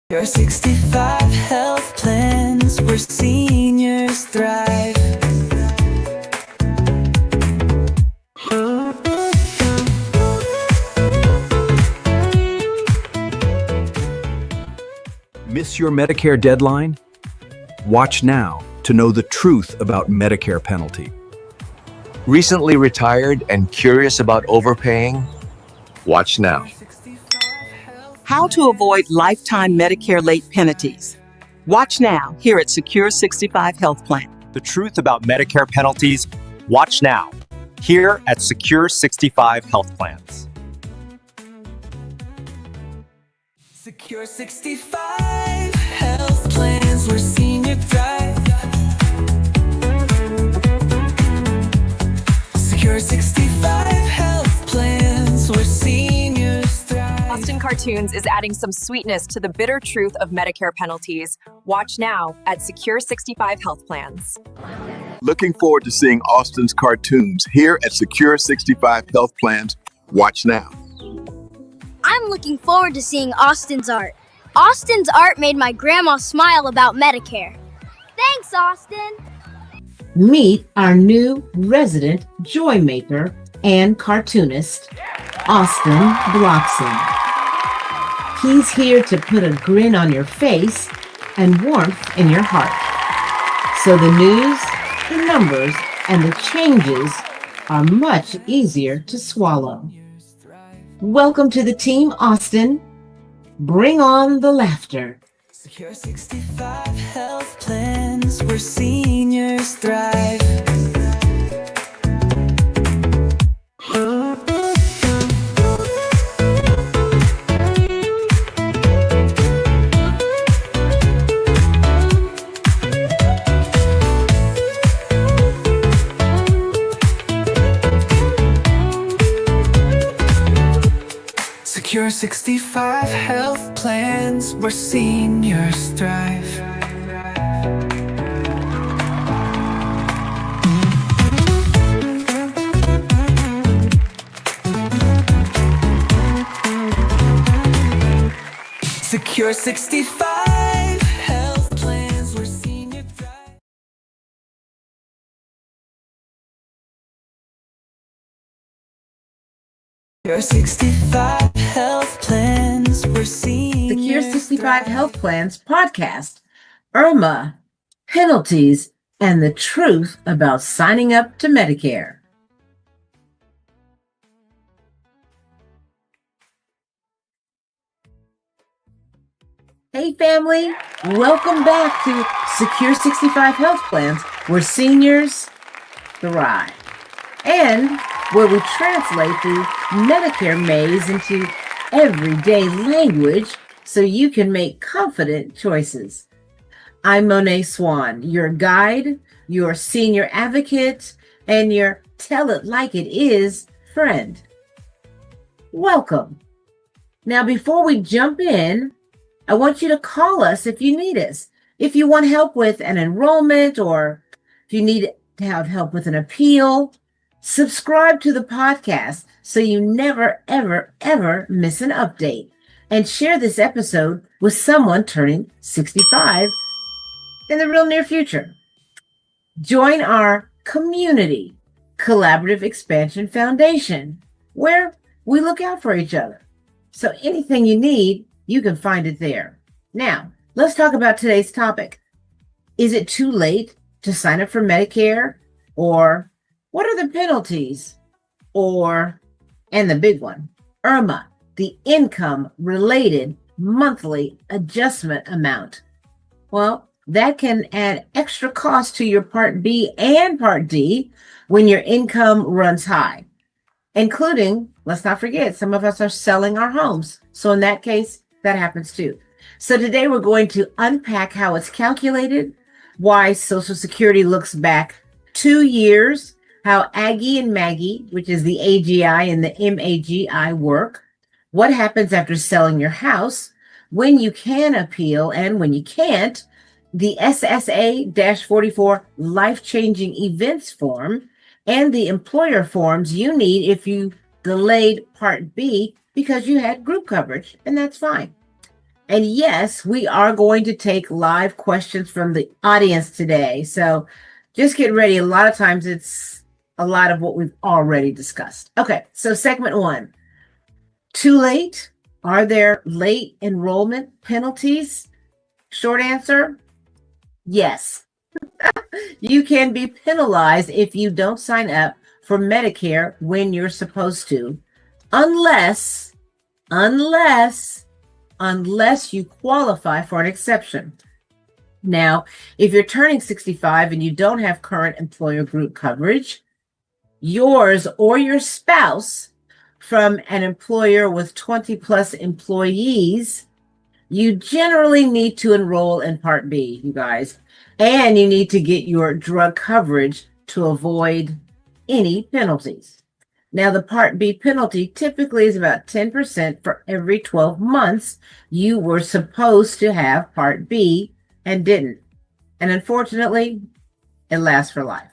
Your 65 health plans where seniors thrive. Miss your Medicare deadline? Watch now to know the truth about Medicare penalty. Recently retired and curious about overpaying? Watch now. How to avoid lifetime Medicare late penalties. Watch now here at Secure 65 Health Plan. The truth about Medicare penalties. Watch now here at Secure 65 Health Plans. Secure 65 health plans where senior thrive. Secure 65 health plans where seniors thrive. Austin Cartoons is adding some sweetness to the bitter truth of Medicare penalties. Watch now at Secure 65 Health Plans. Looking forward to seeing Austin's cartoons here at Secure 65 Health Plans. Watch now. I'm looking forward to seeing Austin's art. Austin's art made my grandma smile about Medicare. Thanks, Austin. Meet our new resident joy maker and cartoonist, Austin Bloxam. He's here to put a grin on your face and warmth in your heart. So the news, the numbers, and the changes are much easier to swallow. Welcome to the team, Austin. Bring on the laughter. Secure 65 health plans where seniors thrive. Secure 65 health plans where seniors thrive. Secure 65 health plans where seniors thrive. Secure 65 health plans where seniors Secure 65 Health Plans podcast, IRMAA, penalties, and the truth about signing up to Medicare. Hey family, welcome back to Secure 65 Health Plans, where seniors thrive, and where we translate the Medicare maze into everyday language so you can make confident choices. I'm Moné Swann, your guide, your senior advocate, and your tell it like it is friend. Welcome. Now, before we jump in, I want you to call us if you need us. If you want help with an enrollment or if you need to have help with an appeal, subscribe to the podcast so you never, ever, ever miss an update. And share this episode with someone turning 65 in the real near future. Join our community, Collaborative Expansion Foundation, where we look out for each other. So anything you need, you can find it there. Now, let's talk about today's topic. Is it too late to sign up for Medicare? Or what are the penalties? And the big one, IRMAA, the income-related monthly adjustment amount. Well, that can add extra cost to your Part B and Part D when your income runs high, including, let's not forget, some of us are selling our homes. So in that case, that happens too. So today we're going to unpack how it's calculated, why Social Security looks back 2 years, how Aggie and Maggie, which is the AGI and the MAGI, work, what happens after selling your house, when you can appeal and when you can't, the SSA-44 life-changing events form, and the employer forms you need if you delayed Part B because you had group coverage, and that's fine. And yes, we are going to take live questions from the audience today. So just get ready. A lot of times it's a lot of what we've already discussed. Okay, so segment 1. Too late? Are there late enrollment penalties? Short answer, yes. You can be penalized if you don't sign up for Medicare when you're supposed to, unless you qualify for an exception. Now, if you're turning 65 and you don't have current employer group coverage, yours or your spouse from an employer with 20 plus employees, you generally need to enroll in Part B, you guys, and you need to get your drug coverage to avoid any penalties. Now, the Part B penalty typically is about 10% for every 12 months you were supposed to have Part B and didn't. And unfortunately, it lasts for life.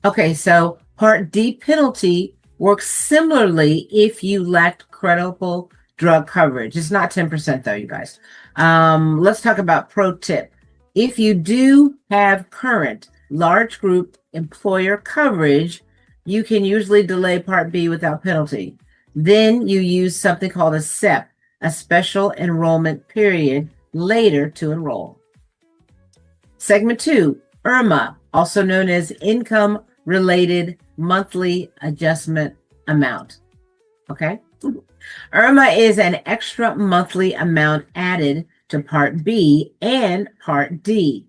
Okay, so Part D penalty works similarly if you lacked credible drug coverage. It's not 10% though, you guys. Let's talk about pro tip. If you do have current large group employer coverage, you can usually delay Part B without penalty. Then you use something called a SEP, a special enrollment period, later to enroll. Segment 2, IRMAA, also known as Income Related Monthly Adjustment Amount. Okay? IRMAA is an extra monthly amount added to Part B and Part D.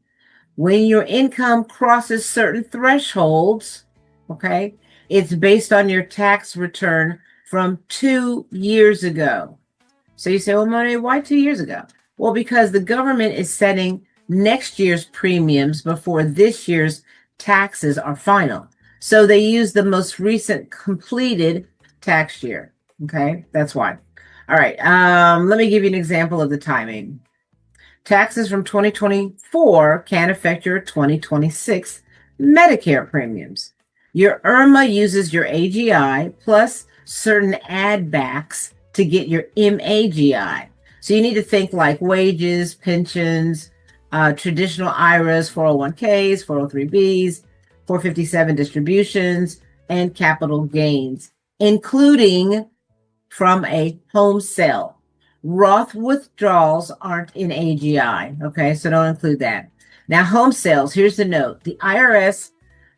When your income crosses certain thresholds, okay, it's based on your tax return from 2 years ago. So you say, well, Moné, why 2 years ago? Well, because the government is setting next year's premiums before this year's taxes are final. So they use the most recent completed tax year. Okay, that's why. All right, let me give you an example of the timing. Taxes from 2024 can affect your 2026 Medicare premiums. Your IRMAA uses your AGI plus certain add backs to get your MAGI. So you need to think like wages, pensions, traditional IRAs, 401ks, 403bs, 457 distributions, and capital gains, including from a home sale. Roth withdrawals aren't in AGI, okay? So don't include that. Now, home sales, here's the note. The IRS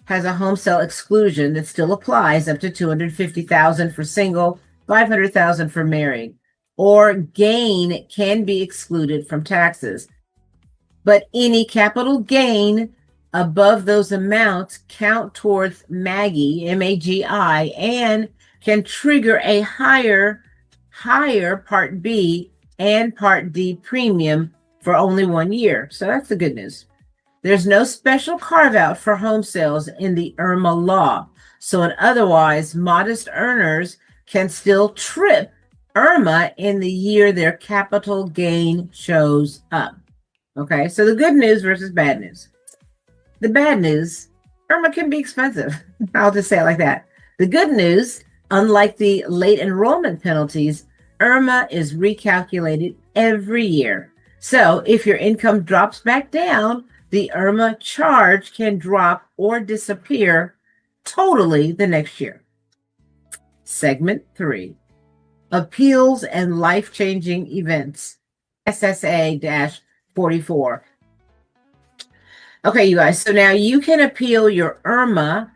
has a home sale exclusion that still applies up to $250,000 for single, $500,000 for married, or gain can be excluded from taxes. But any capital gain above those amounts count towards MAGI, MAGI, and can trigger a higher Part B and Part D premium for only 1 year. So that's the good news. There's no special carve out for home sales in the IRMAA law. So in otherwise, modest earners can still trip IRMAA in the year their capital gain shows up. Okay, so the good news versus bad news. The bad news, IRMAA can be expensive. I'll just say it like that. The good news, unlike the late enrollment penalties, IRMAA is recalculated every year. So if your income drops back down, the IRMAA charge can drop or disappear totally the next year. Segment 3, appeals and life-changing events, SSA-44. Okay, you guys, so now you can appeal your IRMAA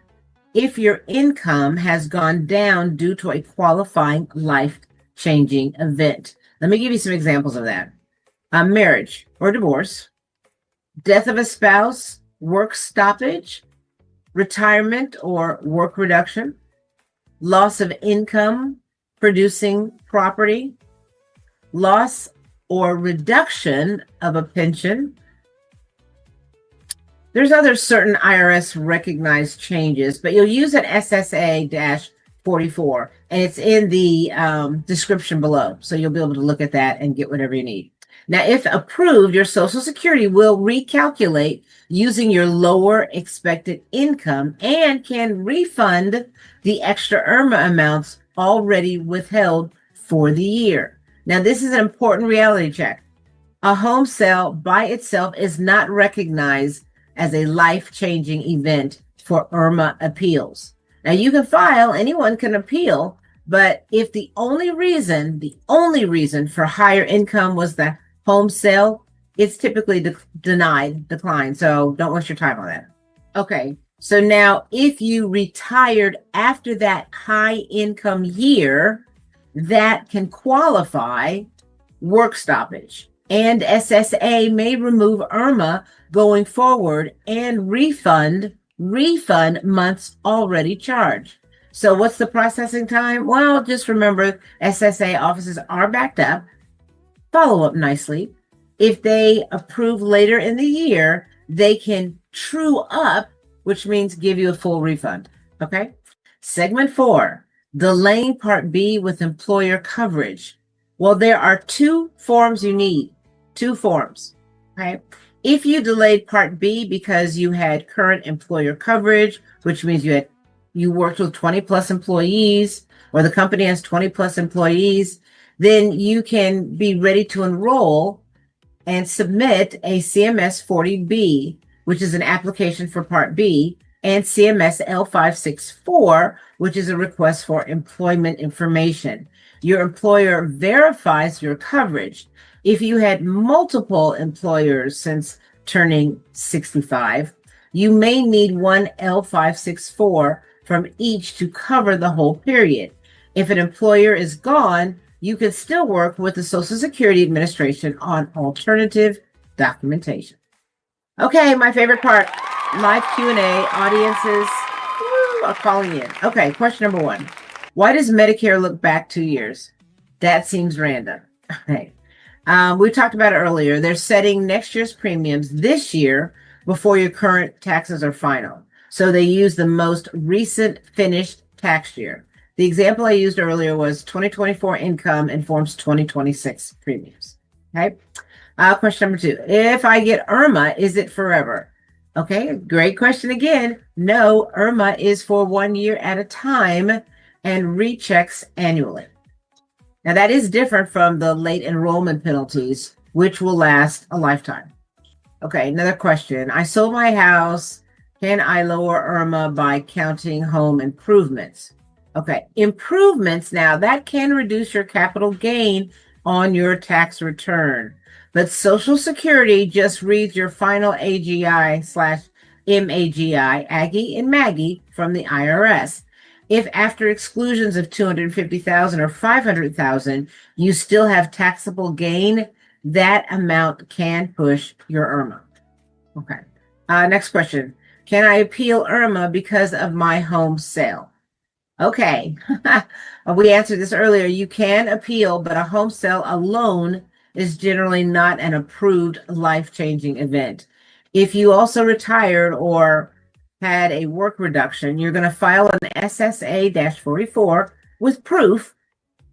if your income has gone down due to a qualifying life-changing event. Let me give you some examples of that. Marriage or divorce, death of a spouse, work stoppage, retirement or work reduction, loss of income producing property, loss or reduction of a pension. There's other certain IRS recognized changes, but you'll use an SSA-44, and it's in the description below. So you'll be able to look at that and get whatever you need. Now, if approved, your Social Security will recalculate using your lower expected income and can refund the extra IRMAA amounts already withheld for the year. Now, this is an important reality check. A home sale by itself is not recognized as a life-changing event for IRMAA appeals. Now, you can file, anyone can appeal, but if the only reason for higher income was the home sale, it's typically declined. So don't waste your time on that. Okay, so now if you retired after that high income year, that can qualify work stoppage. And SSA may remove IRMAA going forward and refund months already charged. So what's the processing time? Well, just remember SSA offices are backed up. Follow up nicely. If they approve later in the year, they can true up, which means give you a full refund. Okay. Segment 4, delaying Part B with employer coverage. Well, there are 2 forms you need. 2 forms. Okay. If you delayed Part B because you had current employer coverage, which means you worked with 20 plus employees, or the company has 20 plus employees, then you can be ready to enroll and submit a CMS-40B, which is an application for Part B, and CMS-L564, which is a request for employment information. Your employer verifies your coverage. If you had multiple employers since turning 65, you may need one L564 from each to cover the whole period. If an employer is gone, you can still work with the Social Security Administration on alternative documentation. Okay, my favorite part, live Q&A. Audiences are calling in. Okay, question number 1. Why does Medicare look back 2 years? That seems random. Okay. We talked about it earlier. They're setting next year's premiums this year before your current taxes are final. So they use the most recent finished tax year. The example I used earlier was 2024 income informs 2026 premiums. Okay. Question number 2. If I get IRMAA, is it forever? Okay, great question again. No, IRMAA is for 1 year at a time and rechecks annually. Now that is different from the late enrollment penalties, which will last a lifetime. Okay, another question. I sold my house. Can I lower IRMAA by counting home improvements? Okay, improvements now, that can reduce your capital gain on your tax return. But Social Security just reads your final AGI/MAGI, Aggie and Maggie, from the IRS. If after exclusions of $250,000 or $500,000, you still have taxable gain, that amount can push your IRMAA. Okay. Next question. Can I appeal IRMAA because of my home sale? Okay. We answered this earlier. You can appeal, but a home sale alone is generally not an approved life-changing event. If you also retired or had a work reduction, you're going to file an SSA-44 with proof,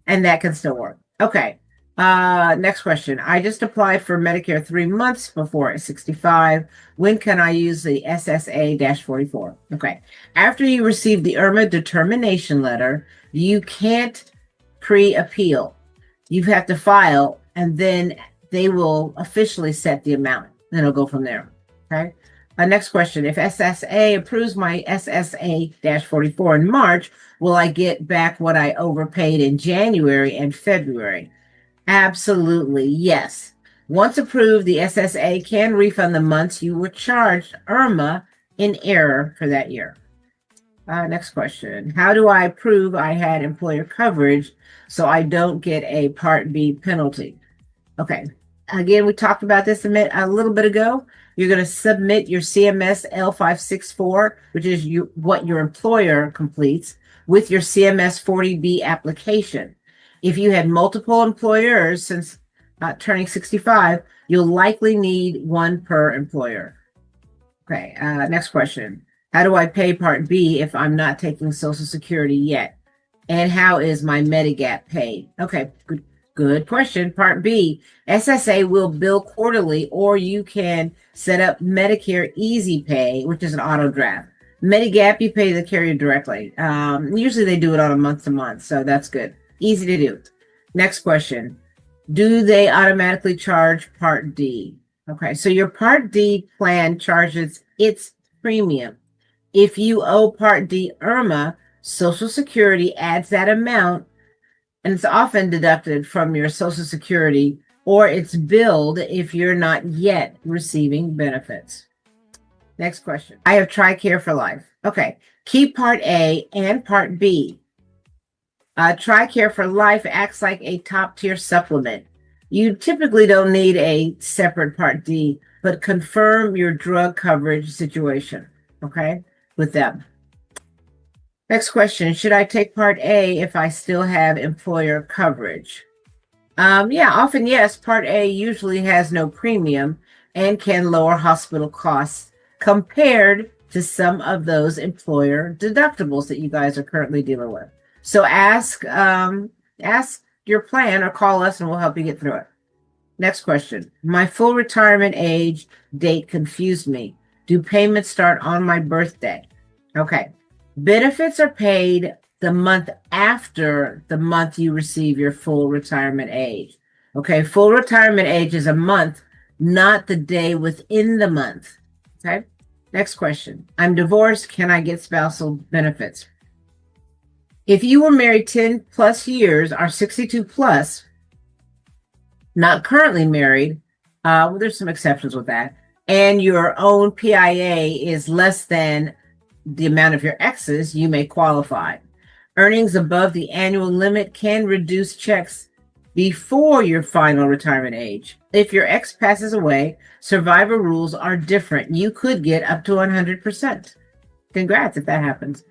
and that can still work. Okay. Next question. I just applied for Medicare 3 months before 65. When can I use the SSA-44? Okay. After you receive the IRMAA determination letter, you can't pre-appeal. You have to file, and then they will officially set the amount. Then it'll go from there. Okay. Next question. If SSA approves my SSA-44 in March, will I get back what I overpaid in January and February? Absolutely, yes. Once approved, the SSA can refund the months you were charged IRMAA in error for that year. Next question. How do I prove I had employer coverage so I don't get a Part B penalty? Okay. Again, we talked about this a little bit ago. You're going to submit your CMS-L564, which is what your employer completes, with your CMS-40B application. If you had multiple employers since turning 65, you'll likely need one per employer. Okay, next question. How do I pay Part B if I'm not taking Social Security yet? And how is my Medigap paid? Okay, good question. Part B, SSA will bill quarterly, or you can set up Medicare Easy Pay, which is an auto draft. Medigap, you pay the carrier directly. Usually they do it on a month-to-month, so that's good. Easy to do. Next question. Do they automatically charge Part D? Okay, so your Part D plan charges its premium. If you owe Part D IRMAA, Social Security adds that amount, and it's often deducted from your Social Security, or it's billed if you're not yet receiving benefits. Next question. I have TRICARE for life. Okay, keep Part A and Part B. TRICARE for life acts like a top-tier supplement. You typically don't need a separate Part D, but confirm your drug coverage situation, okay, with them. Next question. Should I take Part A if I still have employer coverage? Yeah, often yes. Part A usually has no premium and can lower hospital costs compared to some of those employer deductibles that you guys are currently dealing with. So ask your plan or call us and we'll help you get through it. Next question. My full retirement age date confused me. Do payments start on my birthday? Okay. Benefits are paid the month after the month you receive your full retirement age. Okay. Full retirement age is a month, not the day within the month. Okay. Next question. I'm divorced. Can I get spousal benefits? If you were married 10 plus years or 62 plus, not currently married, well, there's some exceptions with that, and your own PIA is less than the amount of your ex's, you may qualify. Earnings above the annual limit can reduce checks before your final retirement age. If your ex passes away, survivor rules are different. You could get up to 100%. Congrats if that happens.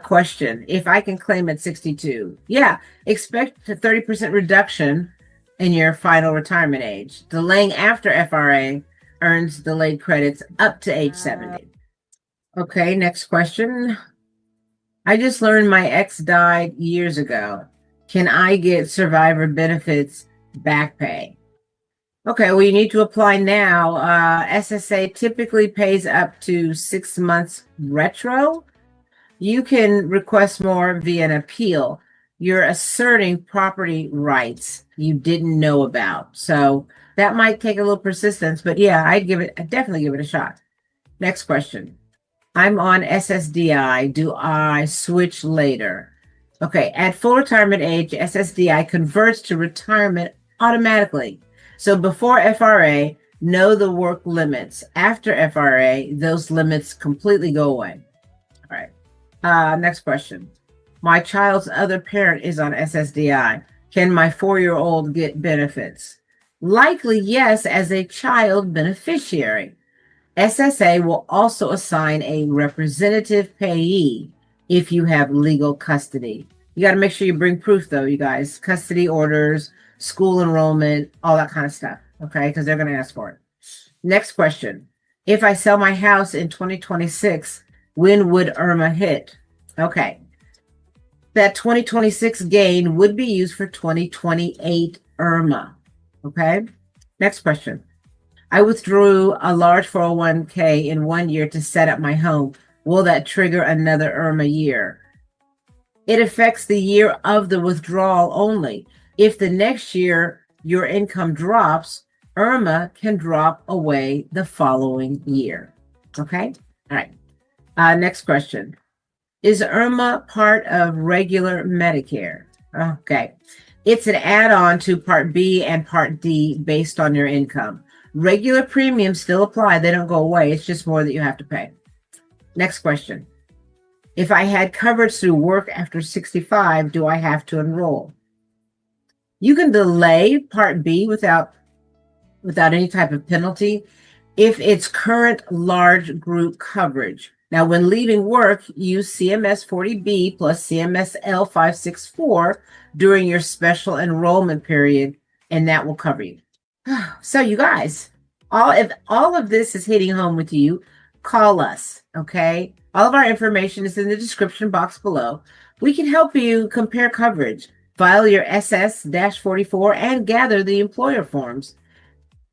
Question. If I can claim at 62. Yeah, expect a 30% reduction in your final retirement age. Delaying after FRA earns delayed credits up to age 70. Okay, next question. I just learned my ex died years ago. Can I get survivor benefits back pay? Okay, well, you need to apply now. SSA typically pays up to 6 months retro. You can request more via an appeal. You're asserting property rights you didn't know about. So that might take a little persistence, but yeah, I'd definitely give it a shot. Next question. I'm on SSDI. Do I switch later? Okay, at full retirement age, SSDI converts to retirement automatically. So before FRA, know the work limits. After FRA, those limits completely go away. All right. Next question. My child's other parent is on SSDI. Can my 4-year-old get benefits? Likely yes, as a child beneficiary. SSA will also assign a representative payee if you have legal custody. You got to make sure you bring proof, though, you guys. Custody orders, school enrollment, all that kind of stuff, okay? Because they're going to ask for it. Next question. If I sell my house in 2026, when would IRMAA hit? Okay. That 2026 gain would be used for 2028 IRMAA. Okay. Next question. I withdrew a large 401k in 1 year to set up my home. Will that trigger another IRMAA year? It affects the year of the withdrawal only. If the next year your income drops, IRMAA can drop away the following year. Okay. All right. Next question. Is IRMAA part of regular Medicare? Okay. It's an add-on to Part B and Part D based on your income. Regular premiums still apply. They don't go away. It's just more that you have to pay. Next question. If I had coverage through work after 65, do I have to enroll? You can delay Part B without any type of penalty if it's current large group coverage. Now, when leaving work, use CMS-40B plus CMS-L564 during your special enrollment period, and that will cover you. So, you guys, if all of this is hitting home with you, call us, okay? All of our information is in the description box below. We can help you compare coverage, file your SS-44, and gather the employer forms.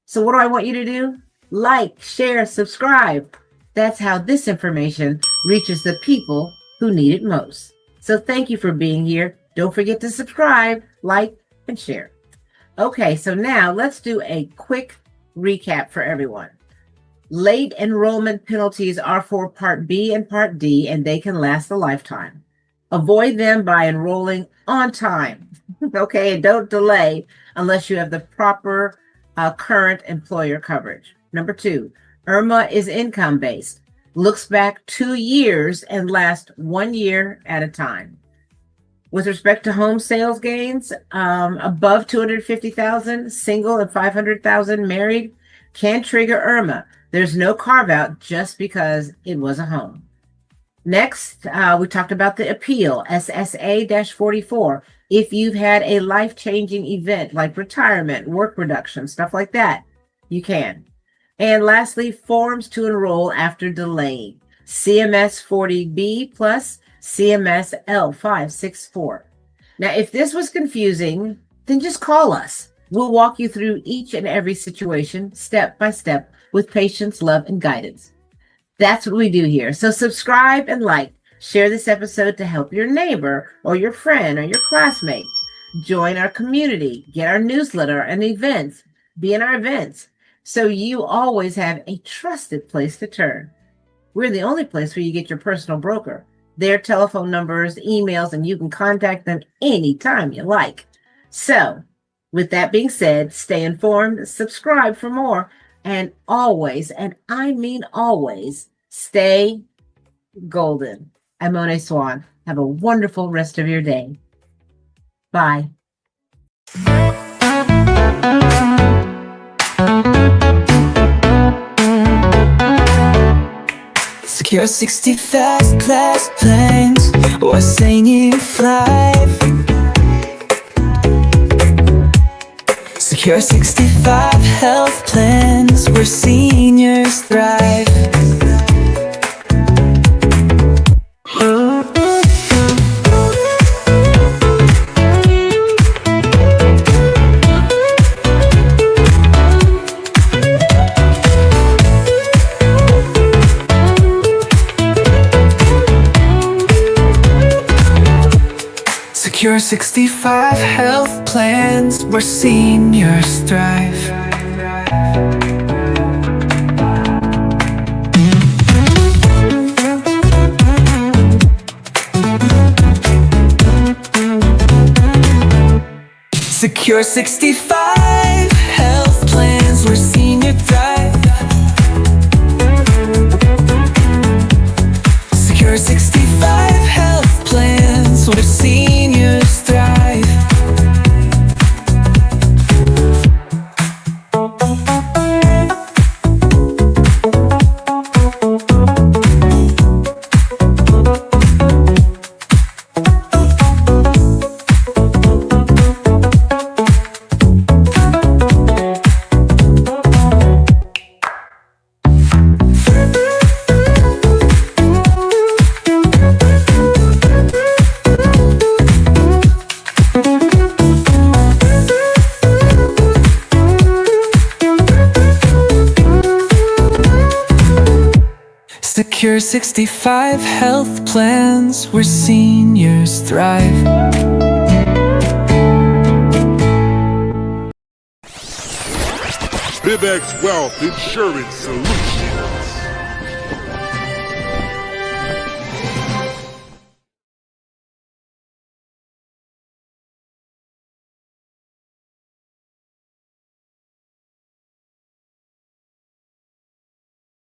So what do I want you to do? Like, share, subscribe. That's how this information reaches the people who need it most. So thank you for being here. Don't forget to subscribe, like, and share. Okay, so now let's do a quick recap for everyone. Late enrollment penalties are for Part B and Part D, and they can last a lifetime. Avoid them by enrolling on time. Okay, and don't delay unless you have the proper current employer coverage. Number 2, IRMAA is income-based, looks back 2 years and lasts 1 year at a time. With respect to home sales gains, above 250,000, single and 500,000 married can trigger IRMAA. There's no carve-out just because it was a home. Next, we talked about the appeal, SSA-44. If you've had a life-changing event like retirement, work reduction, stuff like that, you can. And lastly, forms to enroll after delaying, CMS-40B plus CMS-L564. Now, if this was confusing, then just call us. We'll walk you through each and every situation, step by step, with patience, love, and guidance. That's what we do here. So subscribe and like. Share this episode to help your neighbor or your friend or your classmate. Join our community. Get our newsletter and events. Be in our events. So you always have a trusted place to turn. We're the only place where you get your personal broker. Their telephone numbers, emails, and you can contact them anytime you like. So, with that being said, stay informed, subscribe for more, and always, and I mean always, stay golden. I'm Moné Swann. Have a wonderful rest of your day. Bye. Secure 65 class plans, we're singing thrive. Secure 65 health plans, where seniors thrive. Secure 65 health plans, where seniors thrive. Secure 65 health plans, where seniors thrive. Secure 65 health plans, where seniors thrive. Secure 65 health plans, where seniors thrive. BibX Wealth Insurance Solutions.